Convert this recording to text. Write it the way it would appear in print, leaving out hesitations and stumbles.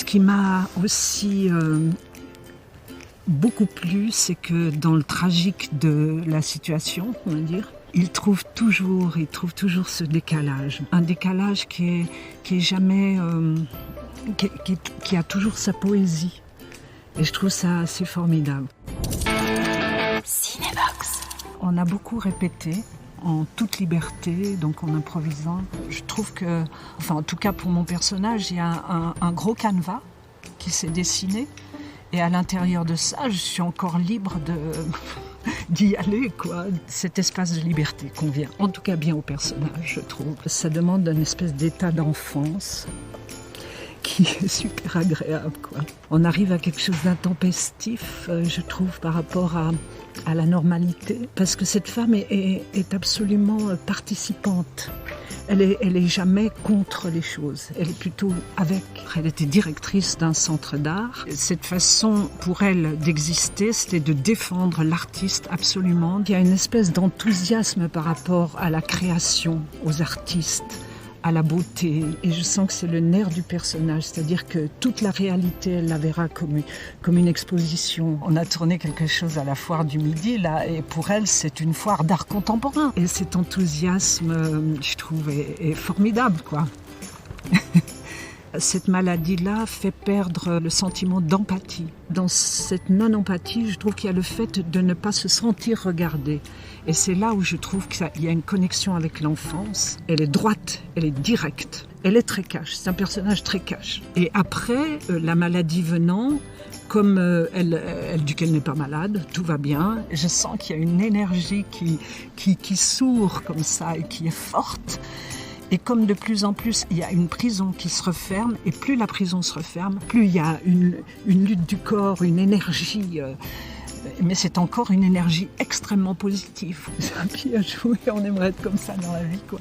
qui m'a aussi beaucoup plu, c'est que dans le tragique de la situation, on va dire, il trouve toujours ce décalage. Un décalage qui est jamais... qui a toujours sa poésie. Et je trouve ça assez formidable. Cinébox. On a beaucoup répété en toute liberté, donc en improvisant. Je trouve que, enfin en tout cas pour mon personnage, il y a un gros canevas qui s'est dessiné. Et à l'intérieur de ça, je suis encore libre d'y aller, quoi. Cet espace de liberté convient, en tout cas bien au personnage, je trouve. Ça demande une espèce d'état d'enfance qui est super agréable, quoi. On arrive à quelque chose d'intempestif, je trouve, par rapport à la normalité, parce que cette femme est absolument participante. Elle est jamais contre les choses, elle est plutôt avec. Elle était directrice d'un centre d'art. Cette façon pour elle d'exister, c'était de défendre l'artiste absolument. Il y a une espèce d'enthousiasme par rapport à la création, aux artistes, à la beauté, et je sens que c'est le nerf du personnage, c'est-à-dire que toute la réalité, elle la verra comme une exposition. On a tourné quelque chose à la foire du Midi, là, et pour elle, c'est une foire d'art contemporain. Et cet enthousiasme, je trouve, est formidable, quoi. Cette maladie-là fait perdre le sentiment d'empathie. Dans cette non-empathie, je trouve qu'il y a le fait de ne pas se sentir regardé. Et c'est là où je trouve qu'il y a une connexion avec l'enfance. Elle est droite, elle est directe, elle est très cash, c'est un personnage très cash. Et après, la maladie venant, comme elle dit qu'elle n'est pas malade, tout va bien, je sens qu'il y a une énergie qui sourd comme ça et qui est forte. Et comme de plus en plus, il y a une prison qui se referme, et plus la prison se referme, plus il y a une lutte du corps, une énergie, mais c'est encore une énergie extrêmement positive. C'est un pied à jouer, on aimerait être comme ça dans la vie, quoi.